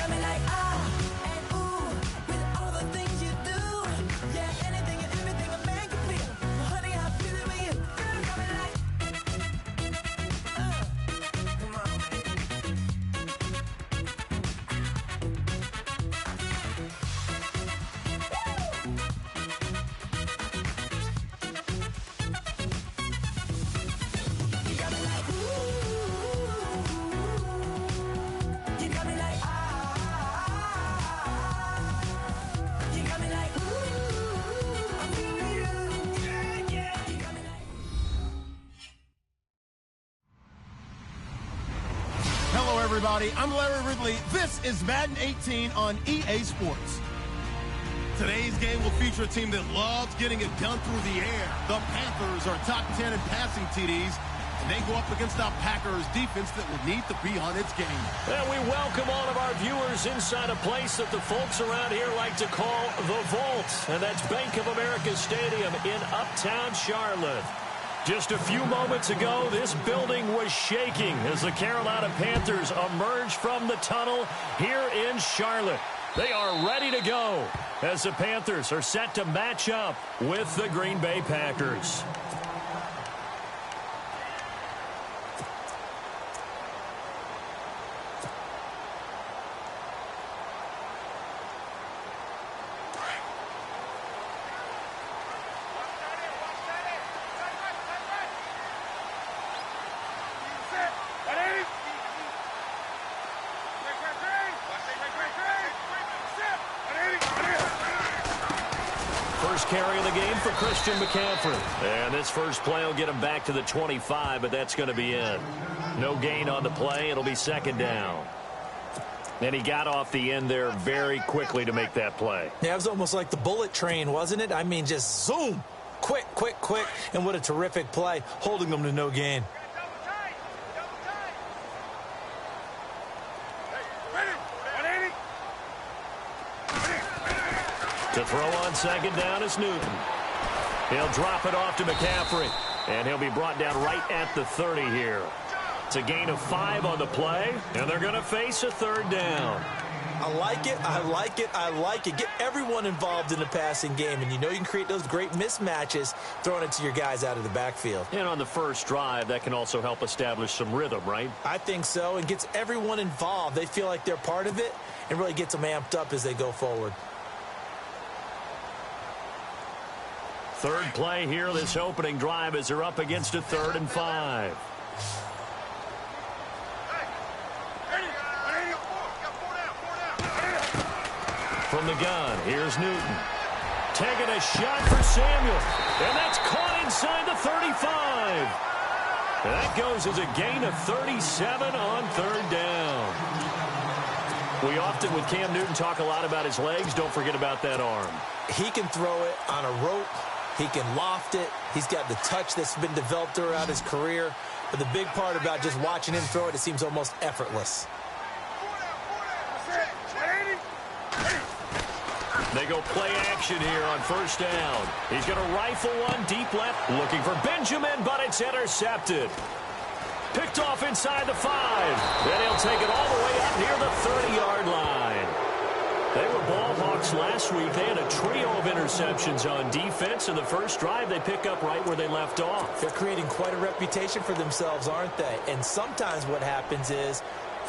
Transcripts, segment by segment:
got me like, ah, and ooh, with all the things you do. Yeah, anything and everything a man can feel. Well, honey, I feel it with you. Girl, you got me like, come on, baby. You got me like, ooh. You got me like, you got me like, ooh, I'm feeling you. Yeah, yeah. You got me like. Hello, everybody. I'm Larry Ridley. This is Madden 18 on EA Sports. Today's game will feature a team that loves getting it done through the air. The Panthers are top 10 in passing TDs, and they go up against a Packers defense that would need to be on its game. And we welcome all of our viewers inside a place that the folks around here like to call the Vault. And that's Bank of America Stadium in Uptown Charlotte. Just a few moments ago, this building was shaking as the Carolina Panthers emerged from the tunnel here in Charlotte. They are ready to go as the Panthers are set to match up with the Green Bay Packers. First carry of the game for Christian McCaffrey. And this first play will get him back to the 25, but that's going to be it. No gain on the play. It'll be second down. And he got off the end there very quickly to make that play. Yeah, it was almost like the bullet train, wasn't it? I mean, just zoom. Quick, quick, quick. And what a terrific play, holding them to no gain. To throw on second down is Newton. He'll drop it off to McCaffrey. And he'll be brought down right at the 30 here. It's a gain of 5 on the play, and they're going to face a third down. I like it, I like it, I like it. Get everyone involved in the passing game, and you know you can create those great mismatches throwing it to your guys out of the backfield. And on the first drive, that can also help establish some rhythm, right? I think so. It gets everyone involved. They feel like they're part of it and really gets them amped up as they go forward. Third play here, this opening drive, as they're up against a 3rd and 5. From the gun, here's Newton. Taking a shot for Samuel. And that's caught inside the 35. And that goes as a gain of 37 on third down. We often, with Cam Newton, talk a lot about his legs. Don't forget about that arm. He can throw it on a rope. He can loft it. He's got the touch that's been developed throughout his career. But the big part about just watching him throw it seems almost effortless. They go play action here on first down. He's going to rifle one deep left. Looking for Benjamin, but it's intercepted. Picked off inside the 5. Then he'll take it all the way up near the 30-yard line. They were ball hawks last week. They had a trio of interceptions on defense. In the first drive, they pick up right where they left off. They're creating quite a reputation for themselves, aren't they? And sometimes what happens is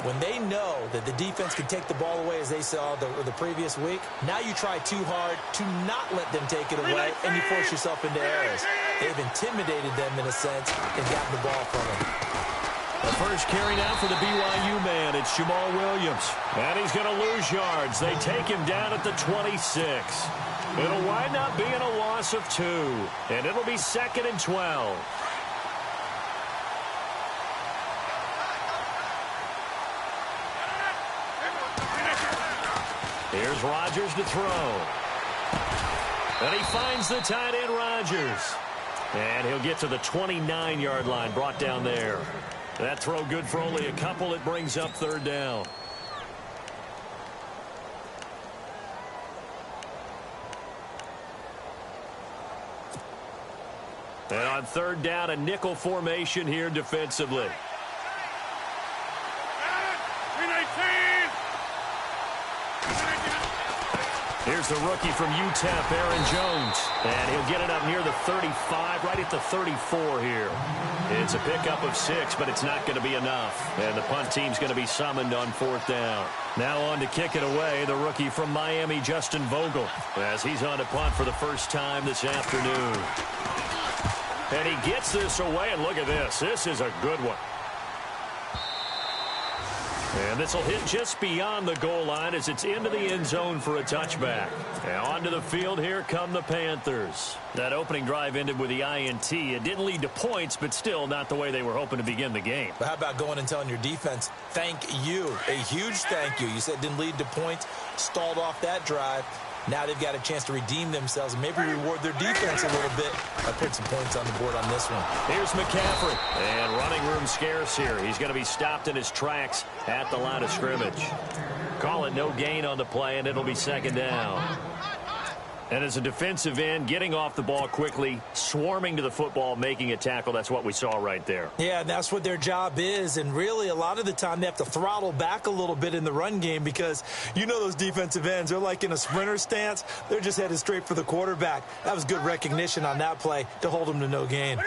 when they know that the defense can take the ball away, as they saw the previous week, now you try too hard to not let them take it away, and you force yourself into errors. They've intimidated them in a sense and gotten the ball from them. The first carry now for the BYU man. It's Jamal Williams. And he's going to lose yards. They take him down at the 26. It'll wind up being a loss of 2. And it'll be 2nd and 12. Here's Rodgers to throw. And he finds the tight end, Rodgers. And he'll get to the 29-yard line, brought down there. That throw good for only a couple. It brings up third down. And on third down, a nickel formation here defensively. Here's the rookie from UTEP, Aaron Jones. And he'll get it up near the 35, right at the 34 here. It's a pickup of 6, but it's not going to be enough. And the punt team's going to be summoned on 4th down. Now on to kick it away, the rookie from Miami, Justin Vogel, as he's on to punt for the first time this afternoon. And he gets this away, and look at this. This is a good one. And this will hit just beyond the goal line as it's into the end zone for a touchback. And onto the field, here come the Panthers. That opening drive ended with the INT. It didn't lead to points, but still not the way they were hoping to begin the game. But how about going and telling your defense, thank you, a huge thank you. You said it didn't lead to points, stalled off that drive. Now they've got a chance to redeem themselves and maybe reward their defense a little bit by putting some points on the board on this one. Here's McCaffrey. And running room scarce here. He's going to be stopped in his tracks at the line of scrimmage. Call it no gain on the play, and it'll be 2nd down. And as a defensive end, getting off the ball quickly, swarming to the football, making a tackle, that's what we saw right there. Yeah, that's what their job is. And really, a lot of the time, they have to throttle back a little bit in the run game because you know those defensive ends, they're like in a sprinter stance. They're just headed straight for the quarterback. That was good recognition on that play to hold them to no gain.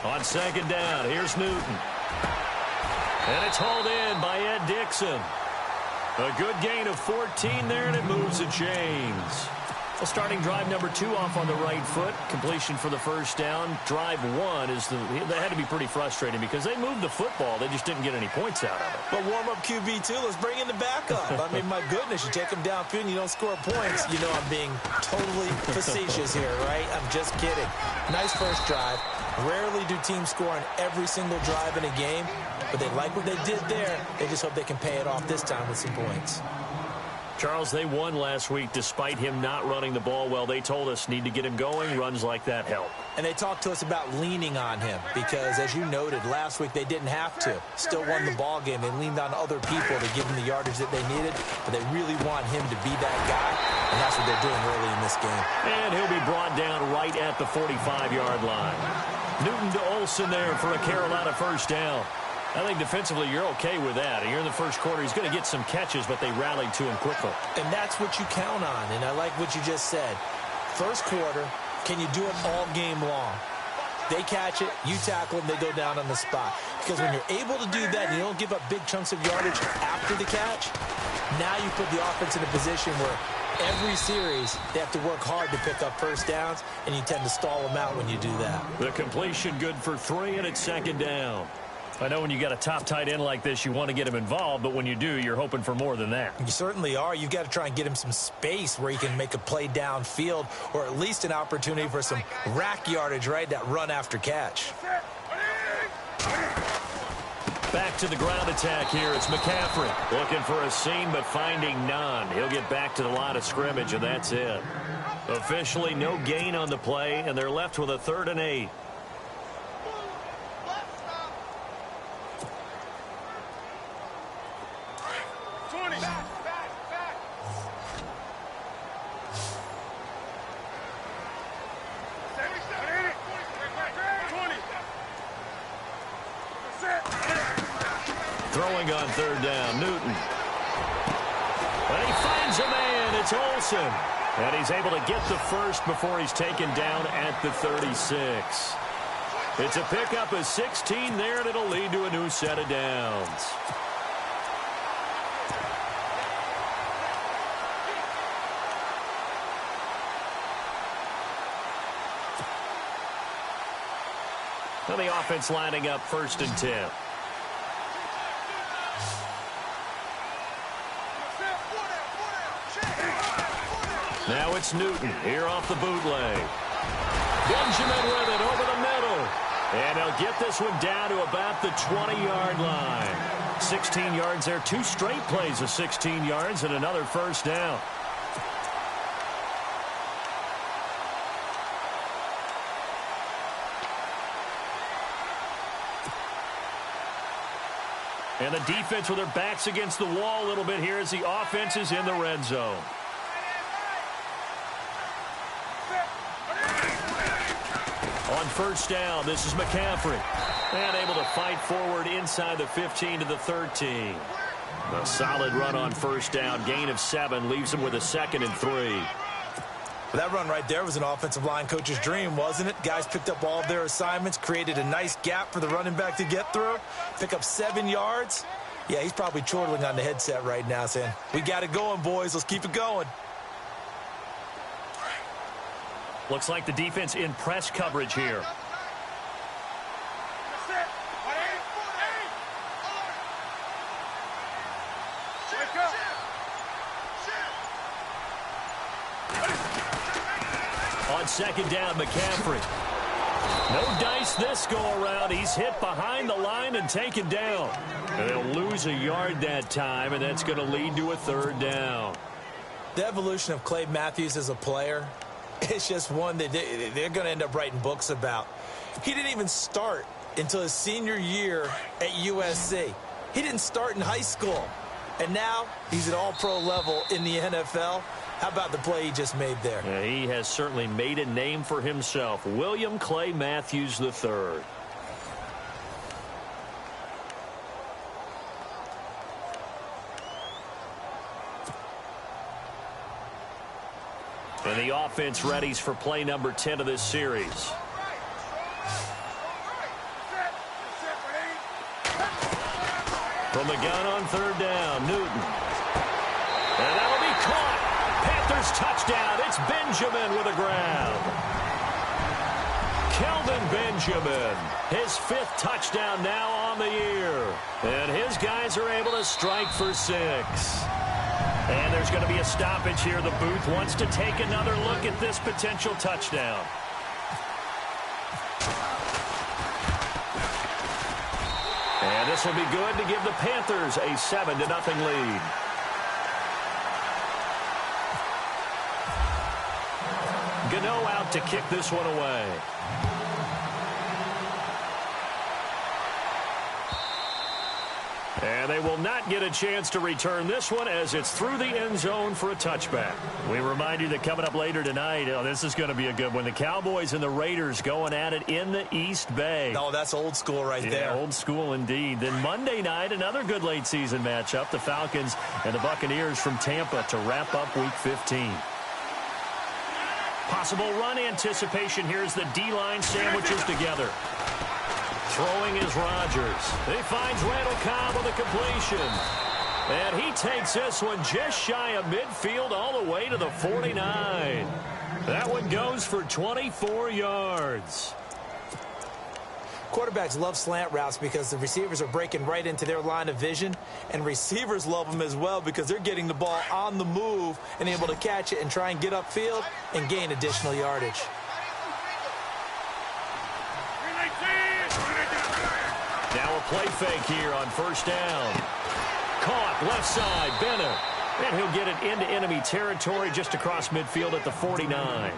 On 2nd down, here's Newton. And it's hauled in by Ed Dixon. A good gain of 14 there, and it moves the chains. Well, starting drive number 2 off on the right foot. Completion for the 1st down. Drive 1 is they had to be pretty frustrating because they moved the football. They just didn't get any points out of it. But warm-up QB, too. Let's bring in the backup. I mean, my goodness, you take them downfield and you don't score points. You know I'm being totally facetious here, right? I'm just kidding. Nice first drive. Rarely do teams score on every single drive in a game, but they like what they did there. They just hope they can pay it off this time with some points. Charles, they won last week despite him not running the ball well. They told us need to get him going. Runs like that help. And they talked to us about leaning on him because, as you noted, last week they didn't have to. Still won the ball game. They leaned on other people to give him the yardage that they needed, but they really want him to be that guy, and that's what they're doing early in this game. And he'll be brought down right at the 45-yard line. Newton to Olsen there for a Carolina 1st down. I think defensively you're okay with that. Here in the 1st quarter, he's going to get some catches, but they rallied to him quickly. And that's what you count on, and I like what you just said. 1st quarter, can you do it all game long? They catch it, you tackle them, they go down on the spot. Because when you're able to do that and you don't give up big chunks of yardage after the catch, now you put the offense in a position where every series they have to work hard to pick up 1st downs, and you tend to stall them out when you do that. The completion good for 3, and it's 2nd down. I know when you got a top tight end like this, you want to get him involved, but when you do, you're hoping for more than that. You certainly are. You've got to try and get him some space where he can make a play downfield or at least an opportunity for some rack yardage, right, that run after catch. Back to the ground attack here. It's McCaffrey looking for a seam, but finding none. He'll get back to the line of scrimmage, and that's it. Officially no gain on the play, and they're left with a 3rd and 8. Throwing on 3rd down, Newton. And he finds a man. It's Olsen. And he's able to get the 1st before he's taken down at the 36. It's a pickup of 16 there, and it'll lead to a new set of downs. And the offense lining up 1st and 10. Now it's Newton here off the bootleg. Benjamin with it over the middle. And he'll get this one down to about the 20-yard line. 16 yards there. 2 straight plays of 16 yards and another 1st down. And the defense with their backs against the wall a little bit here as the offense is in the red zone. On 1st down, this is McCaffrey. And able to fight forward inside the 15 to the 13. A solid run on first down. Gain of 7 leaves him with a 2nd and 3. That run right there was an offensive line coach's dream, wasn't it? Guys picked up all of their assignments, created a nice gap for the running back to get through, pick up 7 yards. Yeah, he's probably chortling on the headset right now saying, we got it going, boys. Let's keep it going. Looks like the defense in press coverage here. On 2nd down, McCaffrey. No dice this go-around. He's hit behind the line and taken down. And they'll lose a yard that time, and that's going to lead to a 3rd down. The evolution of Clay Matthews as a player, it's just one that they're going to end up writing books about. He didn't even start until his senior year at USC. He didn't start in high school. And now he's at all-pro level in the NFL. How about the play he just made there? Yeah, he has certainly made a name for himself. William Clay Matthews III. And the offense readies for play number 10 of this series. From the gun on 3rd down, Newton. And that'll be caught. Panthers touchdown. It's Benjamin with a grab. Kelvin Benjamin, his 5th touchdown now on the year. And his guys are able to strike for 6. And there's going to be a stoppage here. The booth wants to take another look at this potential touchdown. And this will be good to give the Panthers a 7-0 lead. Gano out to kick this one away. And they will not get a chance to return this one as it's through the end zone for a touchback. We remind you that coming up later tonight, this is going to be a good one. The Cowboys and the Raiders going at it in the East Bay. Oh, that's old school right there. Old school indeed. Then Monday night, another good late season matchup. The Falcons and the Buccaneers from Tampa to wrap up Week 15. Possible run anticipation. Here's the D-line sandwiches together. Throwing is Rodgers. He finds Randall Cobb with a completion. And he takes this one just shy of midfield all the way to the 49. That one goes for 24 yards. Quarterbacks love slant routes because the receivers are breaking right into their line of vision, and receivers love them as well because they're getting the ball on the move and able to catch it and try and get upfield and gain additional yardage. Now a play fake here on 1st down. Caught left side, Bennett. And he'll get it into enemy territory just across midfield at the 49.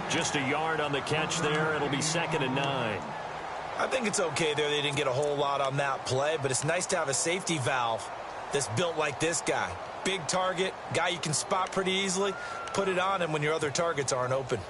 Just a yard on the catch there. It'll be 2nd and 9. I think it's okay there. They didn't get a whole lot on that play, but it's nice to have a safety valve that's built like this guy. Big target, guy you can spot pretty easily. Put it on him when your other targets aren't open.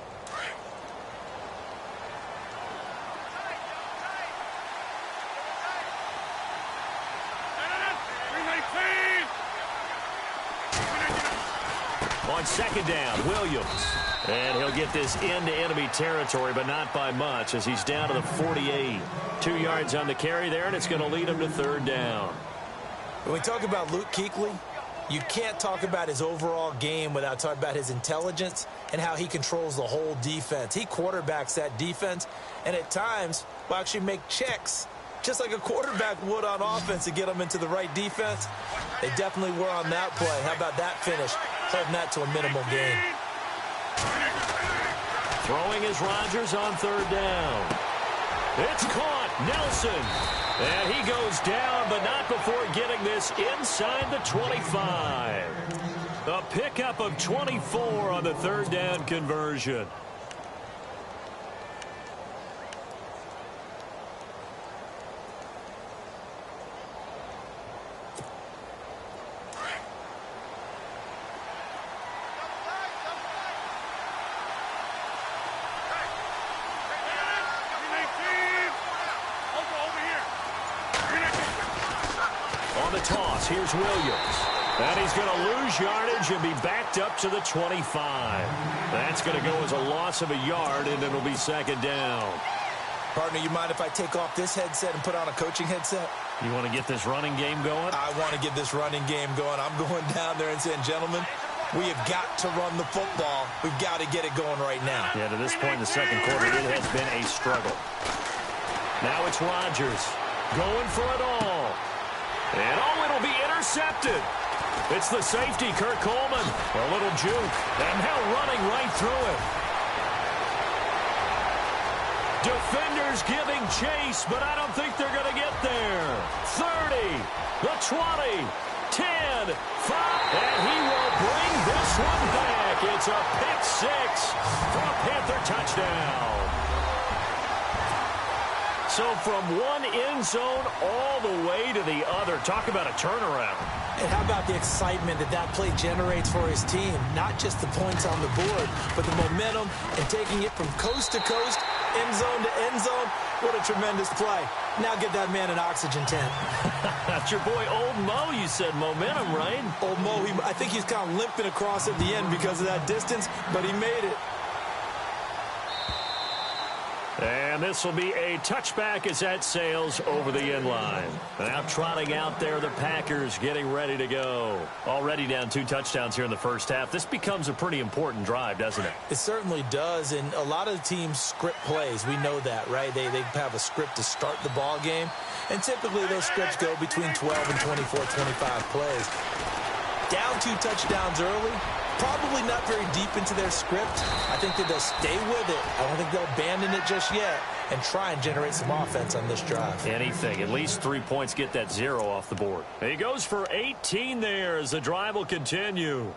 On 2nd down, Williams. And he'll get this into enemy territory, but not by much as he's down to the 48. 2 yards on the carry there, and it's going to lead him to 3rd down. When we talk about Luke Kuechly, you can't talk about his overall game without talking about his intelligence and how he controls the whole defense. He quarterbacks that defense, and at times will actually make checks, just like a quarterback would on offense to get them into the right defense. They definitely were on that play. How about that finish? Holding that to a minimal gain. Throwing is Rodgers on 3rd down. It's caught. Nelson. And he goes down, but not before getting this inside the 25. A pickup of 24 on the 3rd down conversion. On the toss, here's Williams. And he's going to lose yardage and be backed up to the 25. That's going to go as a loss of a yard, and it'll be second down. Partner, you mind if I take off this headset and put on a coaching headset? You want to get this running game going? I want to get this running game going. I'm going down there and saying, gentlemen, we have got to run the football. We've got to get it going right now. Yeah, to this point in the second quarter, it has been a struggle. Now it's Rodgers going for it all. And, it'll be intercepted. It's the safety, Kurt Coleman. A little juke. And now running right through it. Defenders giving chase, but I don't think they're going to get there. 30, the 20, 10, 5, and he will bring this one back. It's a pick six for a Panther touchdown. So from one end zone all the way to the other. Talk about a turnaround. And how about the excitement that play generates for his team? Not just the points on the board, but the momentum and taking it from coast to coast, end zone to end zone. What a tremendous play. Now get that man an oxygen tent. That's your boy Old Mo. You said momentum, right? Old Mo, I think he's kind of limping across at the end because of that distance, but he made it. And this will be a touchback as that sails over the end line. Now trotting out there, the Packers getting ready to go. Already down 2 touchdowns here in the first half. This becomes a pretty important drive, doesn't it? It certainly does, and a lot of teams script plays. We know that, right? They have a script to start the ball game, and typically those scripts go between 12 and 24, 25 plays. Down 2 touchdowns early. Probably not very deep into their script. I think that they'll stay with it. I don't think they'll abandon it just yet and try and generate some offense on this drive. Anything. At least 3 points, get that 0 off the board. He goes for 18 there as the drive will continue.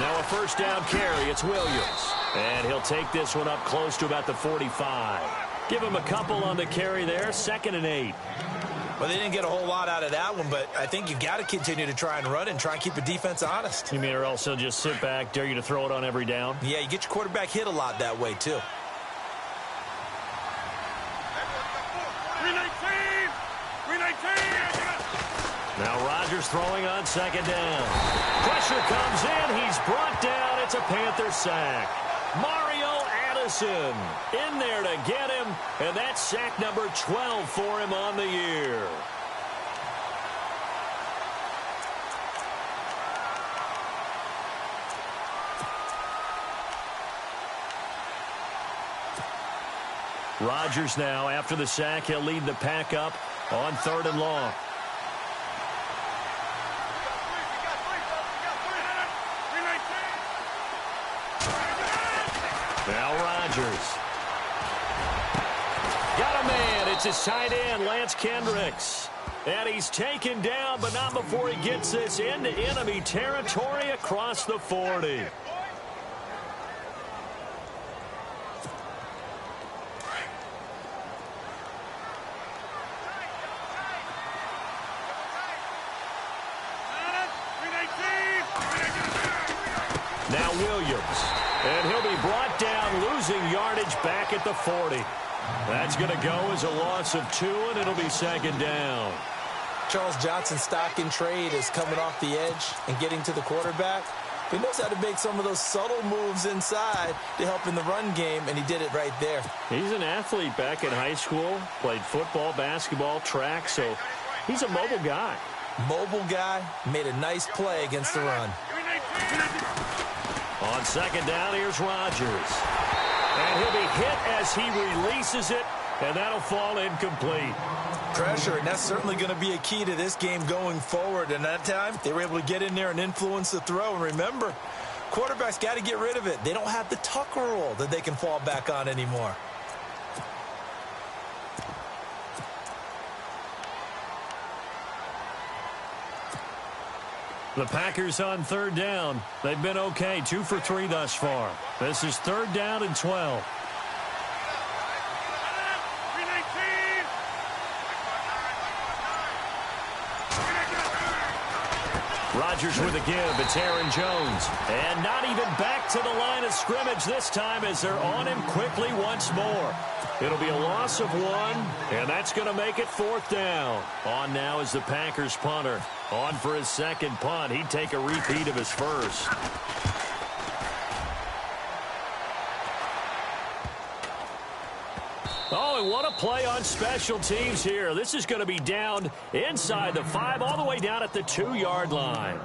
Now a first down carry. It's Williams. And he'll take this one up close to about the 45. Give him a couple on the carry there. 2nd and 8. Well, they didn't get a whole lot out of that one, but I think you've got to continue to try and run and try and keep the defense honest. You mean or else he'll just sit back, dare you to throw it on every down? Yeah, you get your quarterback hit a lot that way, too. 319! Now Rodgers throwing on 2nd down. Pressure comes in. He's brought down. It's a Panther sack. Mario Addison in there to get him, and that's sack number 12 for him on the year. Rodgers now, after the sack, he'll lead the pack up on 3rd and long. Now Rodgers. Got a man. It's his tight end, Lance Kendricks. And he's taken down, but not before he gets this into enemy territory across the 40. Now Williams. And he'll be brought down, losing yardage back at the 40. That's going to go as a loss of 2, and it'll be 2nd down. Charles Johnson's stock in trade is coming off the edge and getting to the quarterback. He knows how to make some of those subtle moves inside to help in the run game, and he did it right there. He's an athlete back in high school, played football, basketball, track, so he's a mobile guy. Mobile guy, made a nice play against the run. On 2nd down, here's Rodgers. And he'll be hit as he releases it, and that'll fall incomplete. Pressure, and that's certainly going to be a key to this game going forward. And that time, they were able to get in there and influence the throw. And remember, quarterbacks got to get rid of it. They don't have the Tucker rule that they can fall back on anymore. The Packers on 3rd down. They've been okay, 2 for 3 thus far. This is 3rd down and 12. Rodgers with a give. It's Aaron Jones. And not even back to the line of scrimmage this time as they're on him quickly once more. It'll be a loss of 1, and that's going to make it 4th down. On now is the Packers punter. On for his second punt. He'd take a repeat of his first. Oh, and what a play on special teams here. This is going to be down inside the 5, all the way down at the 2-yard line.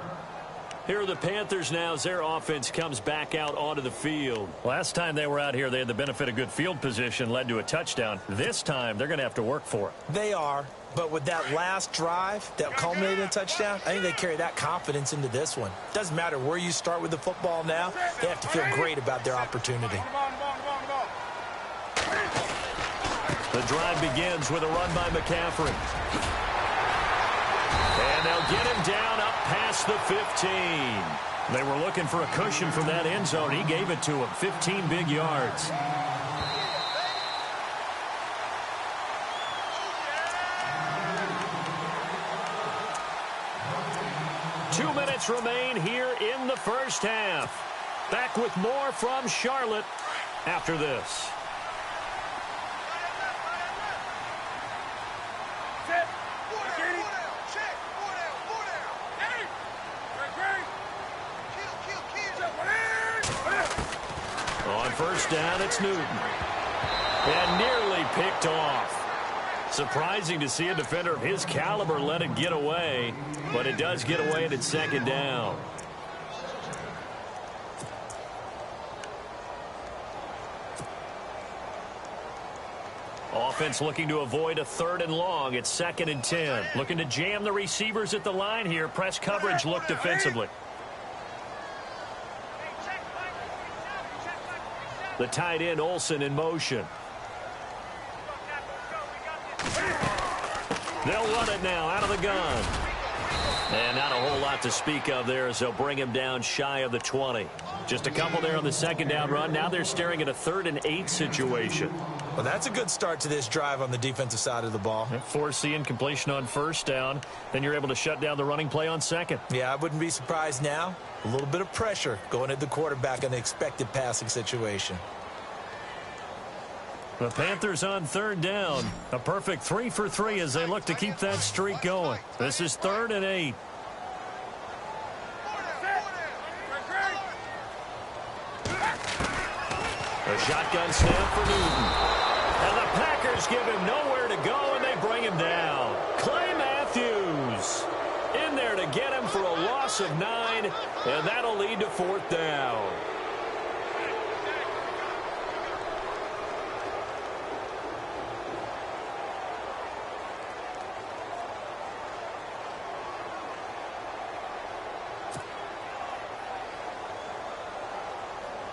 Here are the Panthers now as their offense comes back out onto the field. Last time they were out here, they had the benefit of good field position, led to a touchdown. This time, they're going to have to work for it. They are, but with that last drive that culminated in a touchdown, I think they carry that confidence into this one. Doesn't matter where you start with the football now, they have to feel great about their opportunity. The drive begins with a run by McCaffrey. And they'll get him down up past the 15. They were looking for a cushion from that end zone. He gave it to him. 15 big yards. Two minutes remain here in the first half. Back with more from Charlotte after this. On first down, it's Newton. And nearly picked off. Surprising to see a defender of his caliber let it get away, but it does get away and it's second down. Offense looking to avoid a 3rd and long. It's 2nd and 10. Looking to jam the receivers at the line here. Press coverage look defensively. The tight end Olsen in motion. They'll run it now out of the gun. And not a whole lot to speak of there as they'll bring him down shy of the 20. Just a couple there on the second down run. Now they're staring at a 3rd and 8 situation. Well, that's a good start to this drive on the defensive side of the ball. Force the incompletion on first down. Then you're able to shut down the running play on second. Yeah, I wouldn't be surprised now. A little bit of pressure going at the quarterback in the expected passing situation. The Panthers on 3rd down. A perfect 3 for 3 as they look to keep that streak going. This is 3rd and 8. A shotgun snap for Newton. And the Packers give him nowhere to go, and they bring him down. Clay Matthews in there to get him for a loss of 9, and that'll lead to 4th down.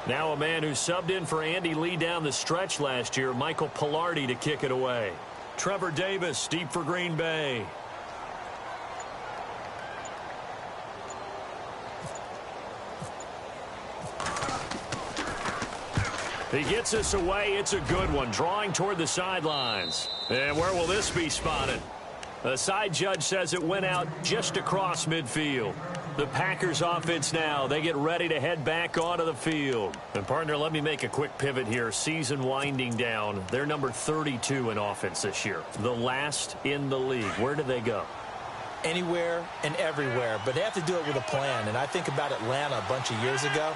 Now a man who subbed in for Andy Lee down the stretch last year, Michael Pilardi, to kick it away. Trevor Davis deep for Green Bay. He gets us away. It's a good one. Drawing toward the sidelines. And where will this be spotted? The side judge says it went out just across midfield. The Packers offense now, they get ready to head back onto the field. And partner, let me make a quick pivot here. Season winding down. They're number 32 in offense this year. The last in the league. Where do they go? Anywhere and everywhere, but they have to do it with a plan. And I think about Atlanta a bunch of years ago.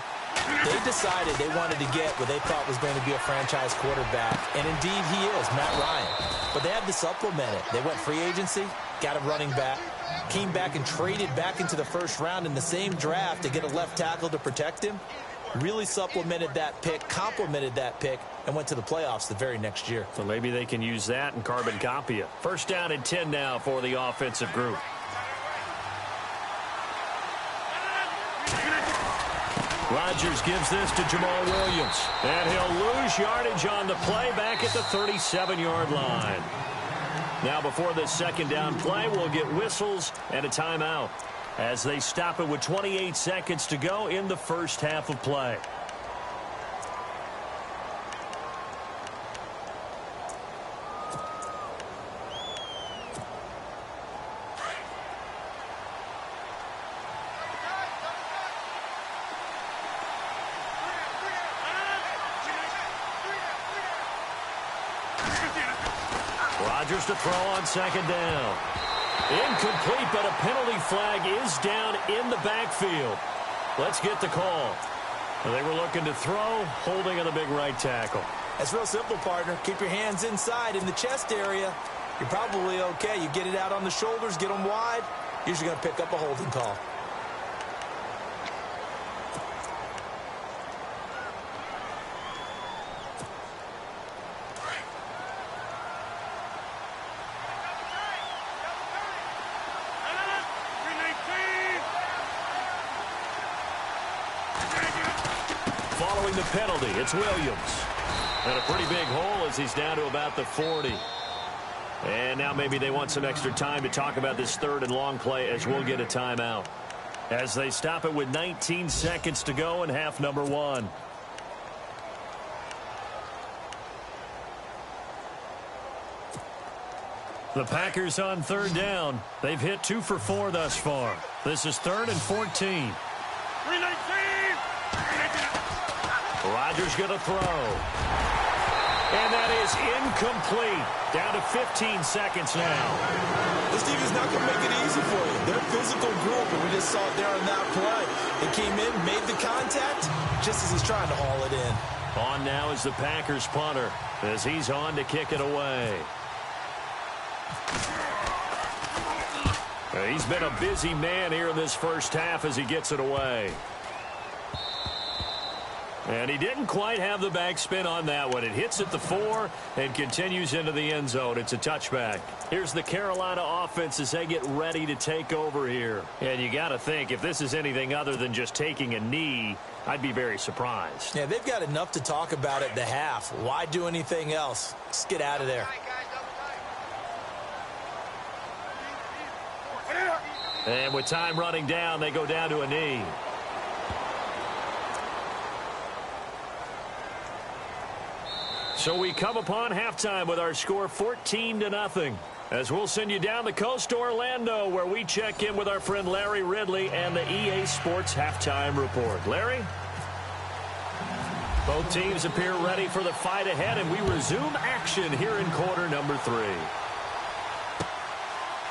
They decided they wanted to get what they thought was going to be a franchise quarterback, and indeed he is, Matt Ryan. But they had to supplement it. They went free agency, got a running back, came back and traded back into the first round in the same draft to get a left tackle to protect him, really supplemented that pick, complemented that pick, and went to the playoffs the very next year. So maybe they can use that and carbon copy it. First down and 10 now for the offensive group. Rodgers gives this to Jamal Williams. And he'll lose yardage on the play back at the 37-yard line. Now before this second down play, we'll get whistles and a timeout as they stop it with 28 seconds to go in the first half of play. Rodgers to throw on second down. Incomplete, but a penalty flag is down in the backfield. Let's get the call. They were looking to throw, holding on the big right tackle. That's real simple, partner. Keep your hands inside in the chest area. You're probably okay. You get it out on the shoulders, get them wide. Usually going to pick up a holding call. Following the penalty, it's Williams. And a pretty big hole as he's down to about the 40. And now maybe they want some extra time to talk about this third and long play as we'll get a timeout. As they stop it with 19 seconds to go in half number 1. The Packers on third down. They've hit 2 for 4 thus far. This is 3rd and 14. Rodgers going to throw. And that is incomplete. Down to 15 seconds now. This team is not going to make it easy for you. They're a physical group, and we just saw it there on that play. They came in, made the contact, just as he's trying to haul it in. On now is the Packers punter as he's on to kick it away. He's been a busy man here in this first half as he gets it away. And he didn't quite have the backspin on that one. It hits at the 4 and continues into the end zone. It's a touchback. Here's the Carolina offense as they get ready to take over here. And you got to think, if this is anything other than just taking a knee, I'd be very surprised. Yeah, they've got enough to talk about at the half. Why do anything else? Let's get out of there. And with time running down, they go down to a knee. So we come upon halftime with our score 14-0. As we'll send you down the coast to Orlando, where we check in with our friend Larry Ridley and the EA Sports Halftime Report. Larry? Both teams appear ready for the fight ahead, and we resume action here in quarter number 3.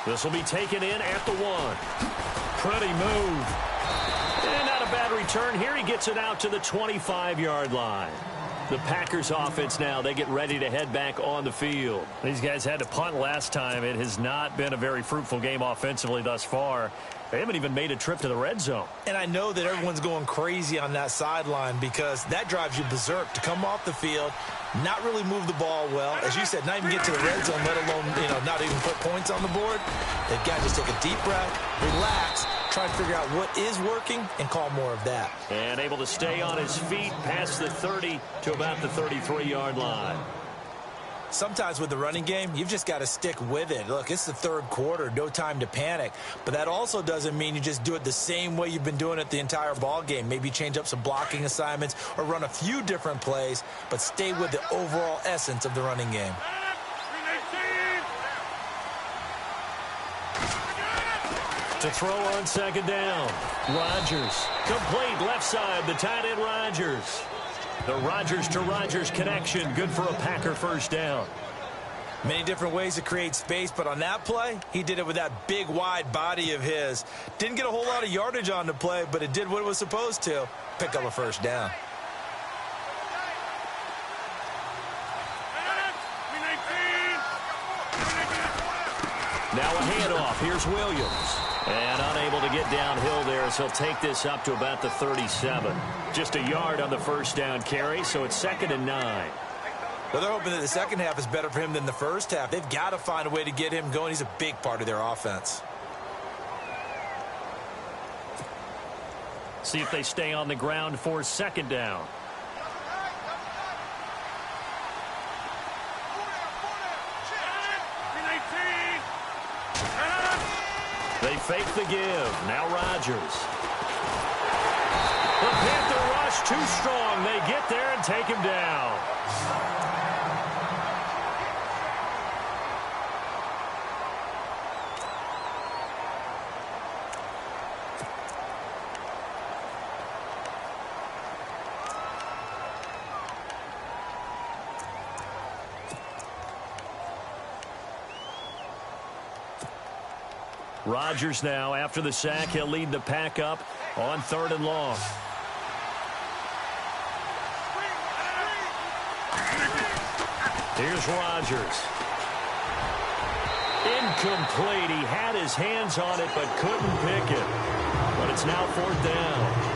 This will be taken in at the 1. Pretty move. And not a bad return here. He gets it out to the 25-yard line. The Packers offense now, they get ready to head back on the field. These guys had to punt last time. It has not been a very fruitful game offensively thus far. They haven't even made a trip to the red zone. And I know that everyone's going crazy on that sideline because that drives you berserk to come off the field, not really move the ball well. As you said, not even get to the red zone, let alone, not even put points on the board. They've got to just take a deep breath, relax, try to figure out what is working and call more of that. And able to stay on his feet past the 30 to about the 33-yard line. Sometimes with the running game, you've just got to stick with it. Look, it's the third quarter, no time to panic. But that also doesn't mean you just do it the same way you've been doing it the entire ball game. Maybe change up some blocking assignments or run a few different plays, but stay with the overall essence of the running game. To throw on second down, Rodgers. Complete left side, the tight end Rodgers. The Rodgers to Rodgers connection, good for a Packer first down. Many different ways to create space, but on that play, he did it with that big, wide body of his. Didn't get a whole lot of yardage on the play, but it did what it was supposed to, pick up a first down. Now a handoff. Here's Williams. And unable to get downhill there as he'll take this up to about the 37. Just a yard on the first down carry, so it's 2nd and 9. Well, they're hoping that the second half is better for him than the first half. They've got to find a way to get him going. He's a big part of their offense. See if they stay on the ground for second down. They fake the give. Now Rodgers. The Panther rush too strong. They get there and take him down. Rodgers now, after the sack, he'll lead the pack up on 3rd and long. Here's Rodgers. Incomplete. He had his hands on it but couldn't pick it. But it's now 4th down.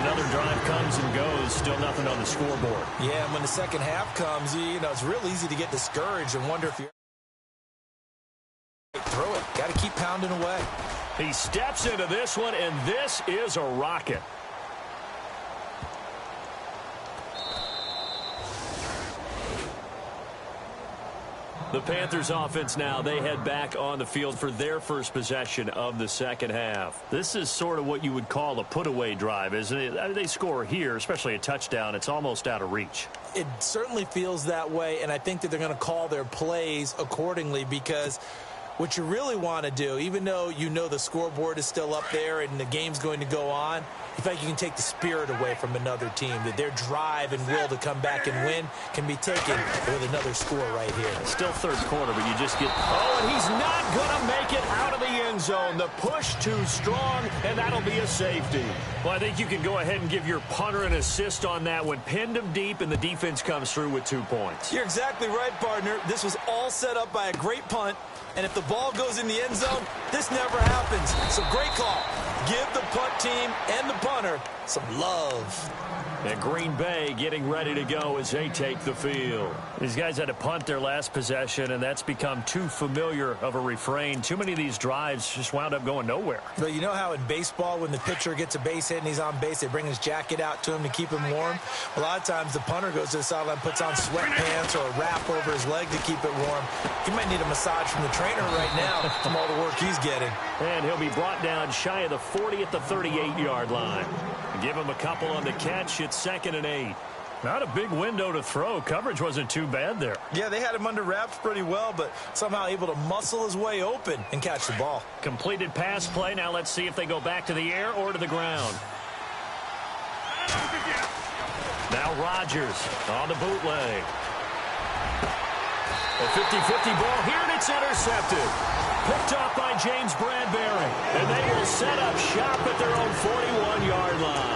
Another drive comes and goes. Still nothing on the scoreboard. Yeah, and when the second half comes, you know, it's real easy to get discouraged and wonder if you're through it. Got to keep pounding away. He steps into this one, and this is a rocket. The Panthers offense now, they head back on the field for their first possession of the second half. This is sort of what you would call a put-away drive, isn't it? I mean, they score here, especially a touchdown. It's almost out of reach. It certainly feels that way, and I think that they're going to call their plays accordingly because what you really want to do, even though you know the scoreboard is still up there and the game's going to go on, you feel like you can take the spirit away from another team, that their drive and will to come back and win can be taken with another score right here. Still third quarter, but you just get... Oh, and he's not going to make it out of the end zone. The push too strong, and that'll be a safety. Well, I think you can go ahead and give your punter an assist on that one. Pinned him deep, and the defense comes through with 2 points. You're exactly right, partner. This was all set up by a great punt, and if the ball goes in the end zone, this never happens. So great call. Give the punt team and the punter some love. And Green Bay getting ready to go as they take the field. These guys had to punt their last possession, and that's become too familiar of a refrain. Too many of these drives just wound up going nowhere. But you know how in baseball, when the pitcher gets a base hit and he's on base, they bring his jacket out to him to keep him warm? A lot of times the punter goes to the sideline, puts on sweatpants or a wrap over his leg to keep it warm. He might need a massage from the trainer right now from all the work he's getting. And he'll be brought down shy of the 40 at the 38-yard line. Give him a couple on the catch. It's 2nd and 8. Not a big window to throw. Coverage wasn't too bad there. Yeah, they had him under wraps pretty well, but somehow able to muscle his way open and catch the ball. Completed pass play. Now let's see if they go back to the air or to the ground. Now Rodgers on the bootleg. A 50-50 ball here, and it's intercepted. Picked off by James Bradbury. And they will set up shop at their own 41-yard line.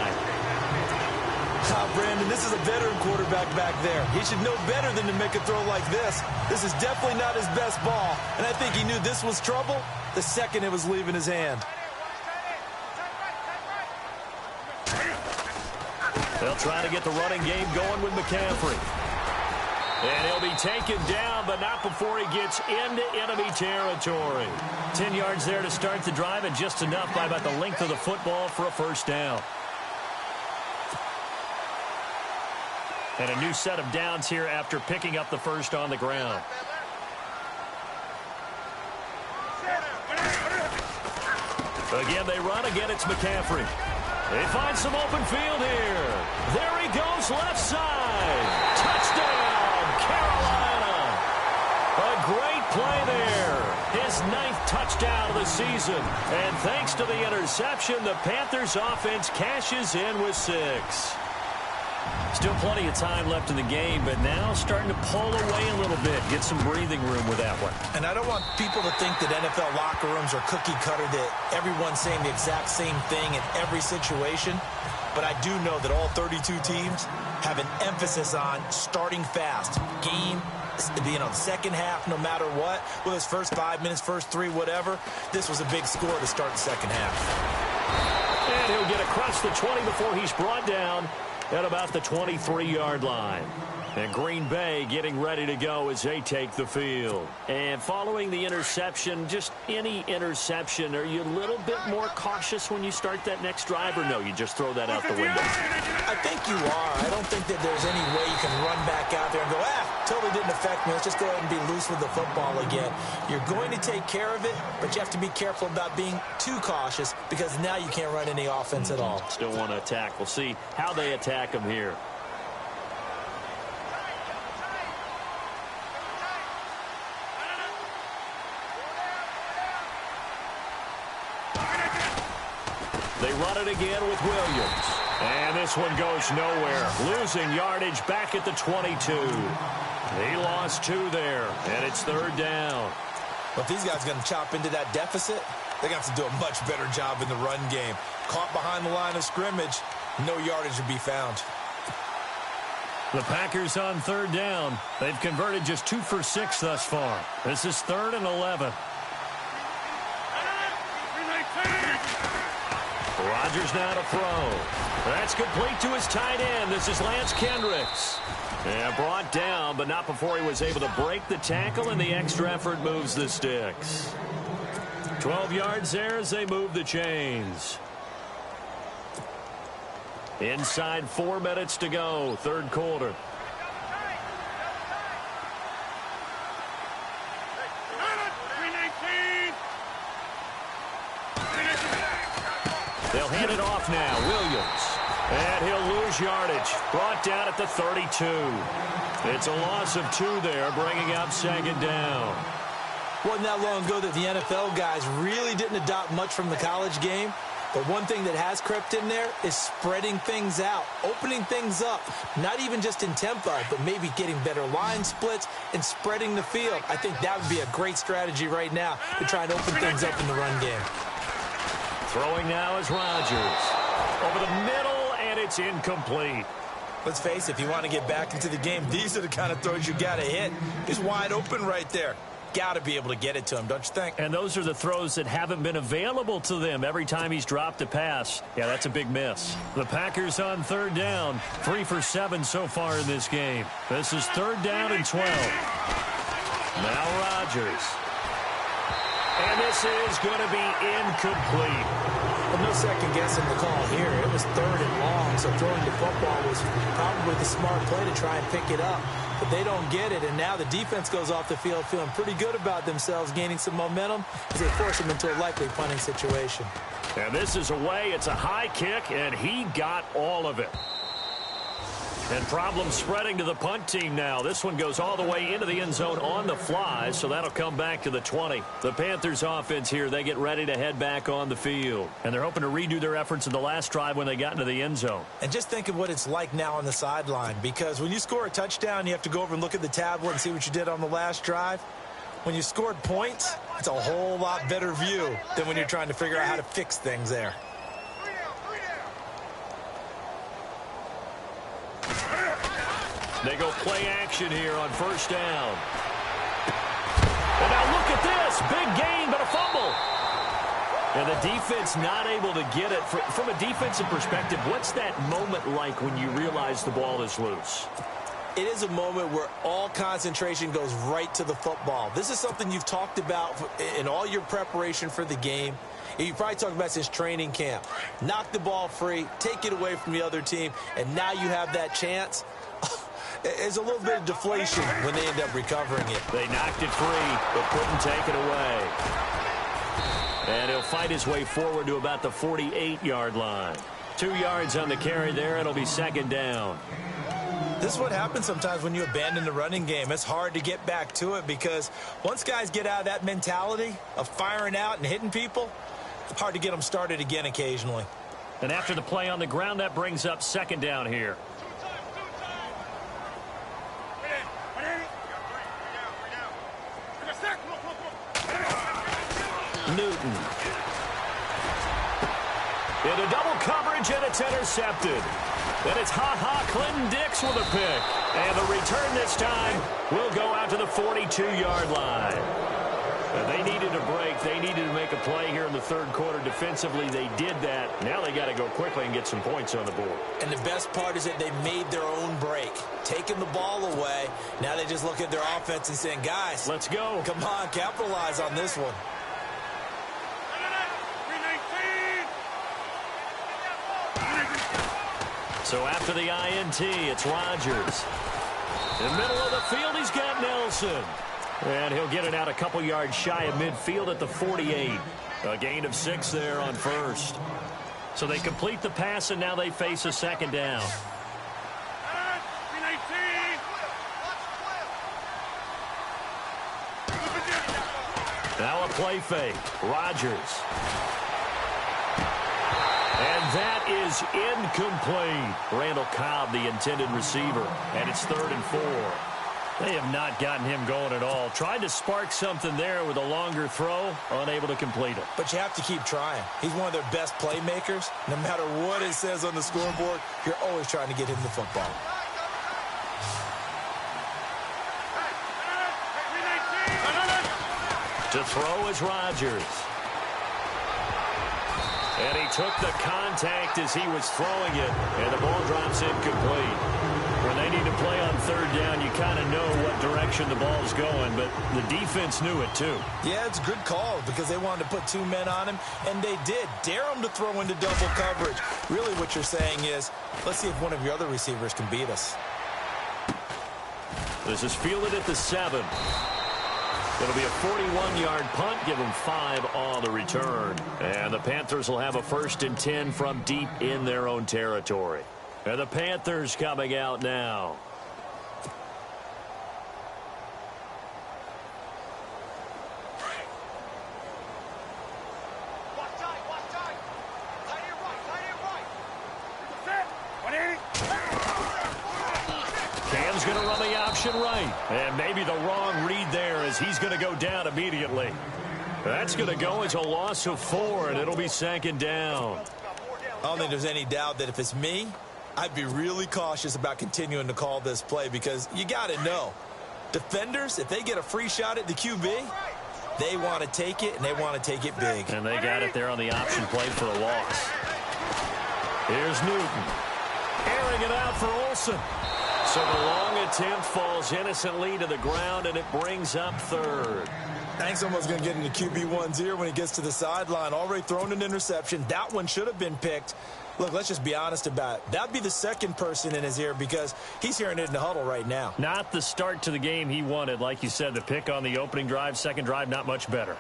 Brandon, this is a veteran quarterback back there. He should know better than to make a throw like this. This is definitely not his best ball. And I think he knew this was trouble the second it was leaving his hand. They'll try to get the running game going with McCaffrey. And he'll be taken down, but not before he gets into enemy territory. 10 yards there to start the drive, and just enough by about the length of the football for a first down. And a new set of downs here after picking up the first on the ground. Again, they run. Again, it's McCaffrey. They find some open field here. There he goes, left side. Touchdown, Carolina. A great play there. His 9th touchdown of the season. And thanks to the interception, the Panthers offense cashes in with 6. Still plenty of time left in the game, but now starting to pull away a little bit. Get some breathing room with that one. And I don't want people to think that NFL locker rooms are cookie cutter, that everyone's saying the exact same thing in every situation. But I do know that all 32 teams have an emphasis on starting fast. Game, the second half, no matter what. Whether it's first 5 minutes, first 3, whatever. This was a big score to start the second half. And he'll get across the 20 before he's brought down at about the 23-yard line. And Green Bay getting ready to go as they take the field. And following the interception, just any interception, are you a little bit more cautious when you start that next drive, or no, you just throw that out the window? I think you are. I don't think that there's any way you can run back out there and go, totally didn't affect me. Let's just go ahead and be loose with the football again. You're going to take care of it, but you have to be careful about being too cautious because now you can't run any offense at all. Still want to attack. We'll see how they attack them here. They run it again with Williams. And this one goes nowhere. Losing yardage back at the 22. He lost 2 there, and it's 3rd down. But if these guys are going to chop into that deficit, they're going to have to do a much better job in the run game. Caught behind the line of scrimmage, no yardage to be found. The Packers on third down. They've converted just 2 for 6 thus far. This is 3rd and 11. Rodgers now to throw. That's complete to his tight end. This is Lance Kendricks. And brought down, but not before he was able to break the tackle, and the extra effort moves the sticks. 12 yards there as they move the chains. Inside 4 minutes to go, third quarter. They'll hand it off now. Williams. And he'll lose yardage. Brought down at the 32. It's a loss of 2 there, bringing up second down. Wasn't that long ago that the NFL guys really didn't adopt much from the college game. But one thing that has crept in there is spreading things out, opening things up, not even just in tempo, but maybe getting better line splits and spreading the field. I think that would be a great strategy right now to try and open things up in the run game. Throwing now is Rodgers. Over the middle, and it's incomplete. Let's face it, if you want to get back into the game, these are the kind of throws you got to hit. He's wide open right there. Got to be able to get it to him, don't you think? And those are the throws that haven't been available to them every time he's dropped a pass. Yeah, that's a big miss. The Packers on third down, 3 for 7 so far in this game. This is 3rd down and 12. Now Rodgers. And this is going to be incomplete. Well, no second guessing the call here. It was 3rd and long, so throwing the football was probably the smart play to try and pick it up. But they don't get it, and now the defense goes off the field feeling pretty good about themselves, gaining some momentum as they force them into a likely punting situation. And this is away. It's a high kick, and he got all of it. And problem spreading to the punt team now. This one goes all the way into the end zone on the fly, so that'll come back to the 20. The Panthers offense here, they get ready to head back on the field. And they're hoping to redo their efforts in the last drive when they got into the end zone. And just think of what it's like now on the sideline, because when you score a touchdown, you have to go over and look at the tablet and see what you did on the last drive. When you scored points, it's a whole lot better view than when you're trying to figure out how to fix things there. They go play action here on first down. And now look at this. Big gain, but a fumble. And the defense not able to get it. From a defensive perspective, what's that moment like when you realize the ball is loose? It is a moment where all concentration goes right to the football. This is something you've talked about in all your preparation for the game. You probably talked about since training camp. Knock the ball free, take it away from the other team, and now you have that chance. There's a little bit of deflation when they end up recovering it. They knocked it free, but couldn't take it away. And he'll fight his way forward to about the 48-yard line. 2 yards on the carry there. It'll be second down. This is what happens sometimes when you abandon the running game. It's hard to get back to it because once guys get out of that mentality of firing out and hitting people, it's hard to get them started again occasionally. And after the play on the ground, that brings up second down here. Newton. Into double coverage, and it's intercepted. Then it's Clinton Dix with a pick. And the return this time will go out to the 42-yard line. They needed a break. They needed to make a play here in the third quarter. Defensively, they did that. Now they got to go quickly and get some points on the board. And the best part is that they made their own break. Taking the ball away. Now they just look at their offense and saying, guys, let's go. Come on, capitalize on this one. So after the INT, it's Rodgers. In the middle of the field, he's got Nelson. And he'll get it out a couple yards shy of midfield at the 48. A gain of 6 there on first. So they complete the pass, and now they face a second down. Now a play fake. Rodgers. And that is incomplete. Randall Cobb, the intended receiver. And it's 3rd and 4. They have not gotten him going at all. Tried to spark something there with a longer throw, unable to complete it. But you have to keep trying. He's one of their best playmakers. No matter what it says on the scoreboard, you're always trying to get him the football. To throw is Rodgers. And he took the contact as he was throwing it, and the ball drops incomplete. When they need to play on third down, you kind of know what direction the ball's going, but the defense knew it too. Yeah, it's a good call because they wanted to put 2 men on him, and they did. Dare him to throw into double coverage. Really what you're saying is, let's see if one of your other receivers can beat us. This is fielded at the 7. It'll be a 41-yard punt, give them 5 on the return. And the Panthers will have a 1st and 10 from deep in their own territory. And the Panthers coming out now. Cam's going to run the option right. And maybe the wrong read there as he's going to go down immediately. That's going to go as a loss of 4, and it'll be 2nd down. I don't think there's any doubt that if it's me, I'd be really cautious about continuing to call this play because you got to know, defenders, if they get a free shot at the QB, they want to take it, and they want to take it big. And they got it there on the option play for a loss. Here's Newton. Airing it out for Olsen. So the long attempt falls innocently to the ground, and it brings up 3rd. Hank's almost going to get into QB1's ear when he gets to the sideline. Already thrown an interception. That one should have been picked. Look, let's just be honest about it. That'd be the second person in his ear because he's hearing it in the huddle right now. Not the start to the game he wanted. Like you said, the pick on the opening drive, second drive, not much better.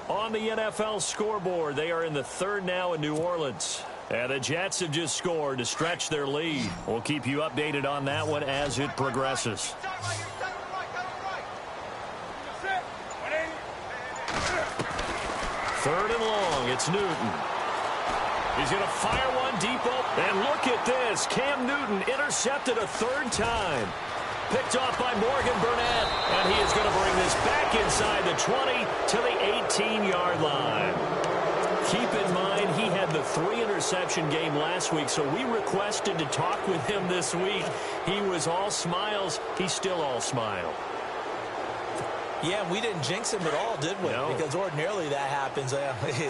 On the NFL scoreboard, they are in the 3rd now in New Orleans. And the Jets have just scored to stretch their lead. We'll keep you updated on that one as it progresses. 3rd and long, it's Newton. He's going to fire one deep open. And look at this. Cam Newton intercepted a 3rd time. Picked off by Morgan Burnett. And he is going to bring this back inside the 20 to the 18-yard line. Keep in mind, he had the 3-interception game last week, so we requested to talk with him this week. He was all smiles. He's still all smile. Yeah, we didn't jinx him at all, did we? No. Because ordinarily that happens.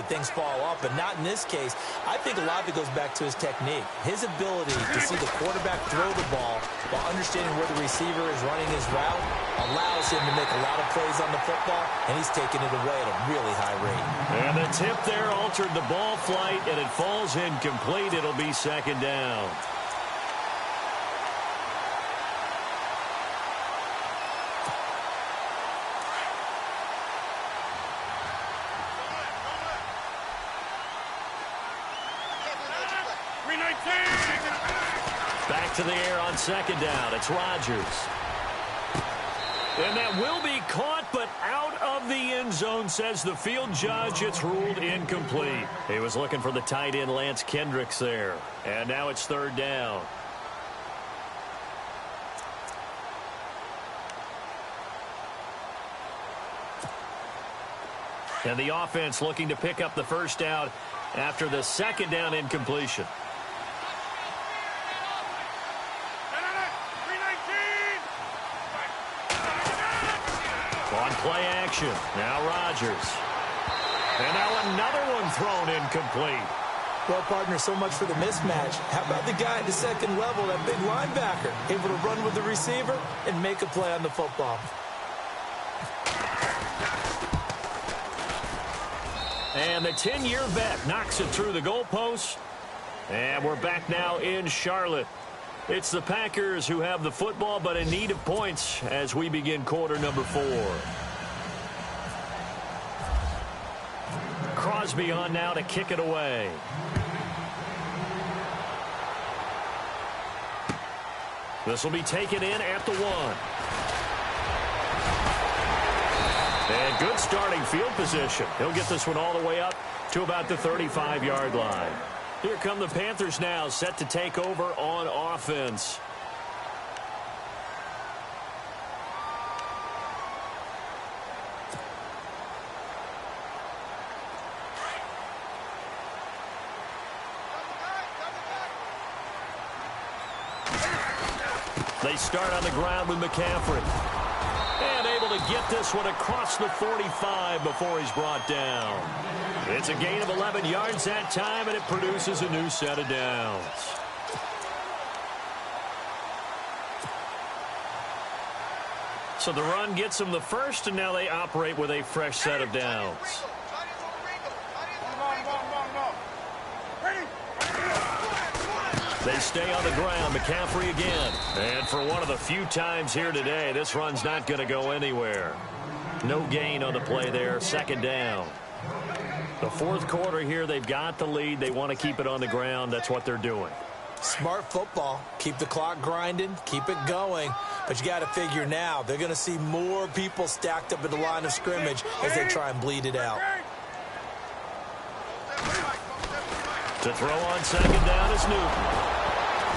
Things fall off, but not in this case. I think a lot of it goes back to his technique. His ability to see the quarterback throw the ball while understanding where the receiver is running his route allows him to make a lot of plays on the football, and he's taking it away at a really high rate. And the tip there altered the ball flight, and it falls incomplete. It'll be 2nd down. Back to the air on 2nd down. It's Rodgers. And that will be caught, but out of the end zone, says the field judge. It's ruled incomplete. He was looking for the tight end, Lance Kendricks, there. And now it's 3rd down. And the offense looking to pick up the 1st down after the 2nd down incompletion. On play action. Now Rodgers. And now another one thrown incomplete. Well, partner, so much for the mismatch. How about the guy at the 2nd level, that big linebacker, able to run with the receiver and make a play on the football? And the 10-year vet knocks it through the goalposts. And we're back now in Charlotte. It's the Packers who have the football, but in need of points as we begin quarter number 4. Crosby on now to kick it away. This will be taken in at the 1. And good starting field position. He'll get this one all the way up to about the 35-yard line. Here come the Panthers now, set to take over on offense. They start on the ground with McCaffrey. And able to get this one across the 45 before he's brought down. It's a gain of 11 yards that time, and it produces a new set of downs. So the run gets them the first, and now they operate with a fresh set of downs. They stay on the ground. McCaffrey again. And for one of the few times here today, this run's not going to go anywhere. No gain on the play there. Second down. The fourth quarter here, they've got the lead. They want to keep it on the ground. That's what they're doing. Smart football. Keep the clock grinding. Keep it going. But you got to figure now, they're going to see more people stacked up at the line of scrimmage as they try and bleed it out. To throw on second down is Newton.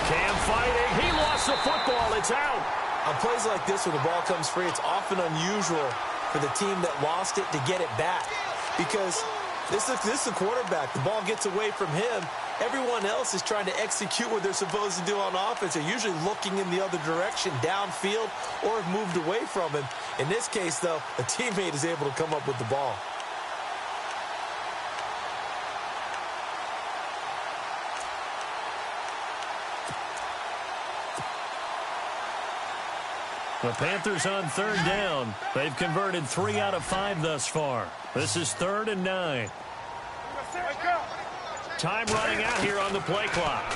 Cam fighting. He lost the football. It's out. On plays like this where the ball comes free, it's often unusual for the team that lost it to get it back. Because this is the quarterback. The ball gets away from him. Everyone else is trying to execute what they're supposed to do on offense. They're usually looking in the other direction, downfield, or have moved away from him. In this case, though, a teammate is able to come up with the ball. The Panthers on third down. They've converted 3 out of 5 thus far. This is 3rd and 9. Time running out here on the play clock.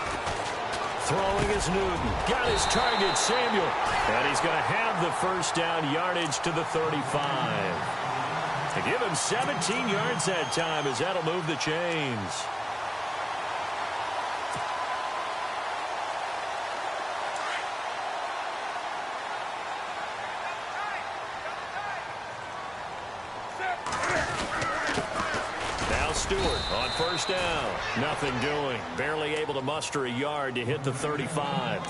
Throwing is Newton. Got his target, Samuel. And he's going to have the first down yardage to the 35. To give him 17 yards that time as that'll move the chains. Stewart on first down. Nothing doing. Barely able to muster a yard to hit the 35.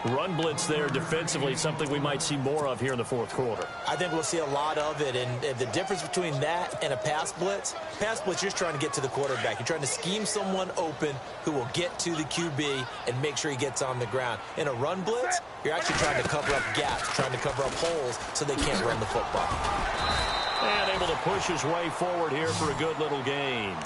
Run blitz there defensively, something we might see more of here in the fourth quarter. I think we'll see a lot of it, and the difference between that and a pass blitz, you're just trying to get to the quarterback. You're trying to scheme someone open who will get to the QB and make sure he gets on the ground. In a run blitz, you're actually trying to cover up gaps, trying to cover up holes so they can't run the football. And able to push his way forward here for a good little gain.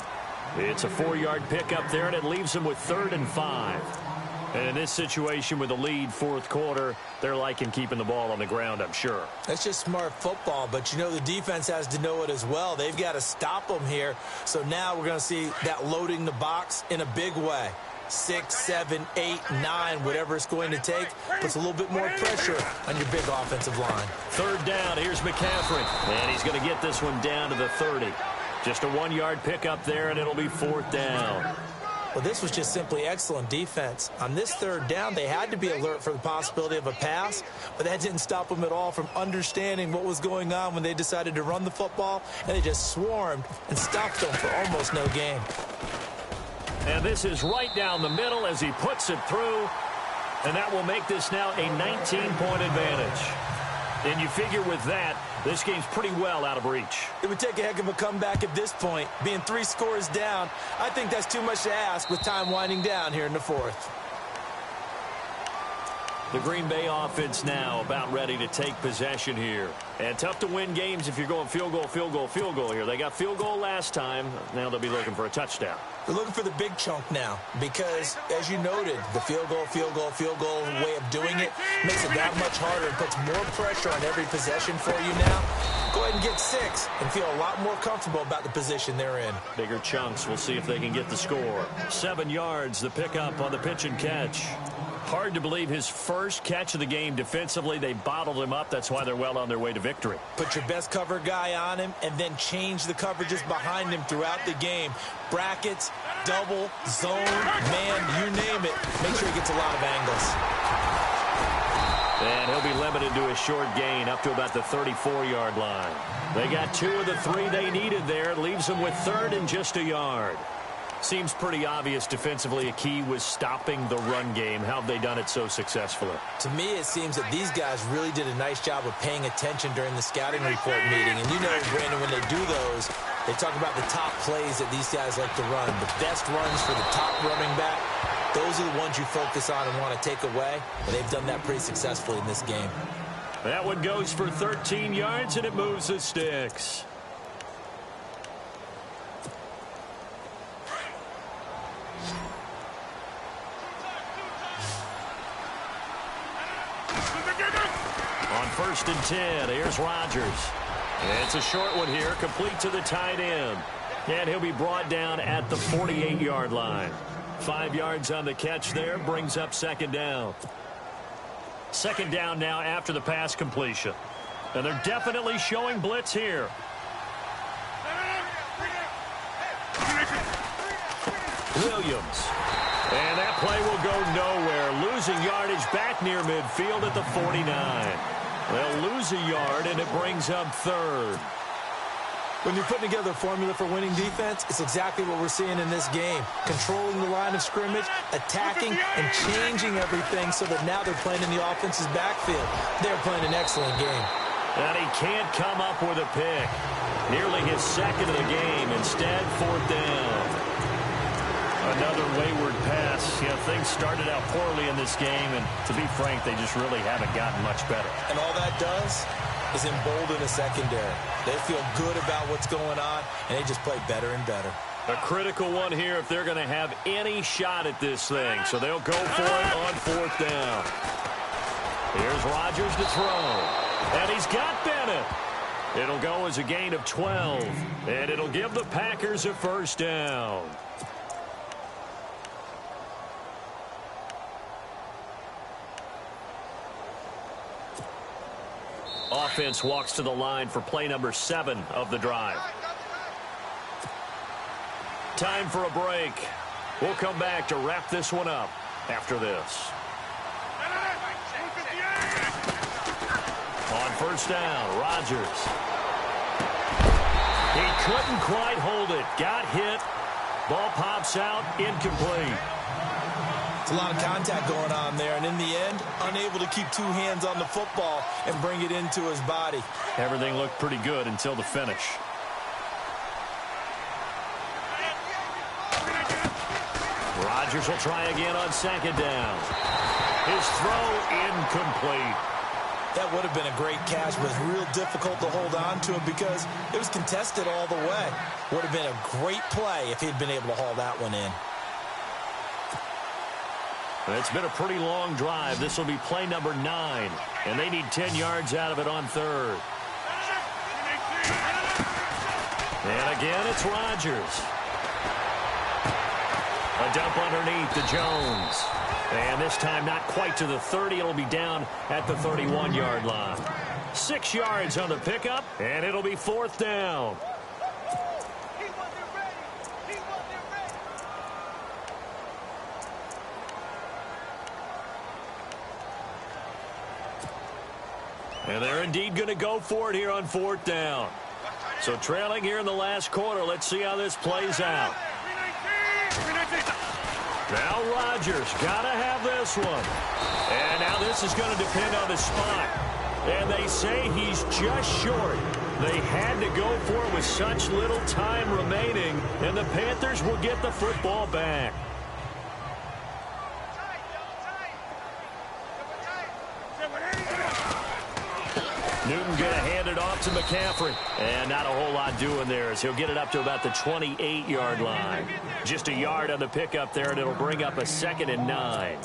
It's a 4-yard pickup there, and it leaves him with 3rd and 5. And in this situation with the lead fourth quarter, they're liking keeping the ball on the ground, I'm sure. That's just smart football, but you know the defense has to know it as well. They've got to stop them here. So now we're going to see that loading the box in a big way. 6, 7, 8, 9, whatever it's going to take, puts a little bit more pressure on your big offensive line. Third down, here's McCaffrey. And he's going to get this one down to the 30. Just a 1-yard pickup there, and it'll be 4th down. Well, this was just simply excellent defense. On this third down, they had to be alert for the possibility of a pass, but that didn't stop them at all from understanding what was going on when they decided to run the football, and they just swarmed and stopped them for almost no gain. And this is right down the middle as he puts it through. And that will make this now a 19-point advantage. And you figure with that, this game's pretty well out of reach. It would take a heck of a comeback at this point. Being 3 scores down, I think that's too much to ask with time winding down here in the fourth. The Green Bay offense now about ready to take possession here. And tough to win games if you're going field goal, field goal, field goal here. They got field goal last time. Now they'll be looking for a touchdown. They're looking for the big chunk now because, as you noted, the field goal way of doing it makes it that much harder and puts more pressure on every possession for you now. Go ahead and get 6 and feel a lot more comfortable about the position they're in. Bigger chunks. We'll see if they can get the score. 7 yards, the pickup on the pitch and catch. Hard to believe his first catch of the game defensively. They bottled him up. That's why they're well on their way to victory. Put your best cover guy on him and then change the coverages behind him throughout the game. Brackets, double, zone, man, you name it. Make sure he gets a lot of angles. And he'll be limited to a short gain up to about the 34-yard line. They got 2 of the 3 they needed there. It leaves them with 3rd and just a yard. Seems pretty obvious defensively a key was stopping the run game. How have they done it so successfully? To me, it seems that these guys really did a nice job of paying attention during the scouting report meeting. And you know, Brandon, when they do those, they talk about the top plays that these guys like to run. The best runs for the top running back. those are the ones you focus on and want to take away, and they've done that pretty successfully in this game. That one goes for 13 yards, and it moves the sticks. On 1st and 10, here's Rodgers. It's a short one here, complete to the tight end. And he'll be brought down at the 48-yard line. 5 yards on the catch there, brings up 2nd down. 2nd down now after the pass completion. And they're definitely showing blitz here. Williams. And that play will go nowhere. Losing yardage back near midfield at the 49. They'll lose a yard, and it brings up 3rd. When you're putting together a formula for winning defense, it's exactly what we're seeing in this game. Controlling the line of scrimmage, attacking, and changing everything so that now they're playing in the offense's backfield. They're playing an excellent game. And he can't come up with a pick. Nearly his 2nd of the game. Instead, 4th down. Another wayward pass. Things started out poorly in this game, and to be frank, they just really haven't gotten much better. And all that does is embolden a secondary. They feel good about what's going on, and they just play better and better. A critical one here if they're going to have any shot at this thing. So they'll go for it on 4th down. Here's Rodgers to throw. And he's got Bennett. It'll go as a gain of 12. And it'll give the Packers a 1st down. Offense walks to the line for play number 7 of the drive. Time for a break. We'll come back to wrap this one up after this. On 1st down, Rodgers. He couldn't quite hold it. Got hit. Ball pops out, incomplete. It's a lot of contact going on there, and in the end, unable to keep 2 hands on the football and bring it into his body. Everything looked pretty good until the finish. Rodgers will try again on 2nd down. His throw incomplete. That would have been a great catch, but it's real difficult to hold on to it because it was contested all the way. Would have been a great play if he'd been able to haul that one in. It's been a pretty long drive. This will be play number 9, and they need 10 yards out of it on 3rd. And again, it's Rodgers. A dump underneath to Jones. And this time not quite to the 30. It'll be down at the 31-yard line. 6 yards on the pickup, and it'll be 4th down. And they're indeed going to go for it here on 4th down. So trailing here in the last quarter. Let's see how this plays out. Now Rodgers got to have this one. And now this is going to depend on the spot. And they say he's just short. They had to go for it with such little time remaining. And the Panthers will get the football back. Newton going to hand it off to McCaffrey. And not a whole lot doing there as he'll get it up to about the 28-yard line. Just a yard on the pickup there, and it'll bring up a 2nd and 9.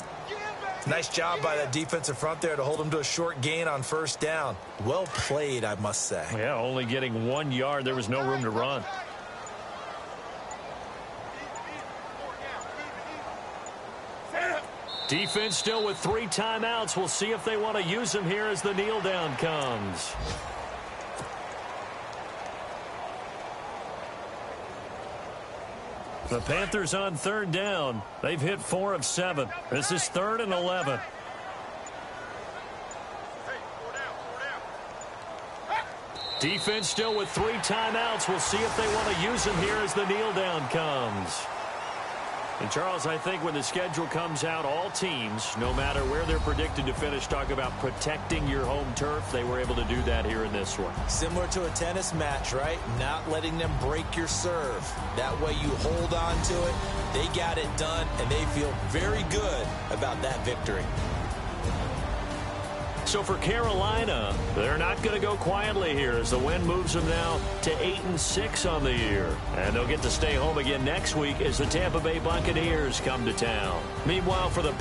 Nice job by that defensive front there to hold him to a short gain on 1st down. Well played, I must say. Yeah, only getting 1 yard. There was no room to run. Defense still with 3 timeouts. We'll see if they want to use them here as the kneel down comes. The Panthers on 3rd down. They've hit 4 of 7. This is 3rd and 11. Defense still with 3 timeouts. We'll see if they want to use them here as the kneel down comes. And, Charles, I think when the schedule comes out, all teams, no matter where they're predicted to finish, talk about protecting your home turf. They were able to do that here in this one. Similar to a tennis match, right? Not letting them break your serve. That way you hold on to it. They got it done, and they feel very good about that victory. So for Carolina, they're not going to go quietly here as the win moves them now to 8-6 on the year. And they'll get to stay home again next week as the Tampa Bay Buccaneers come to town. Meanwhile, for the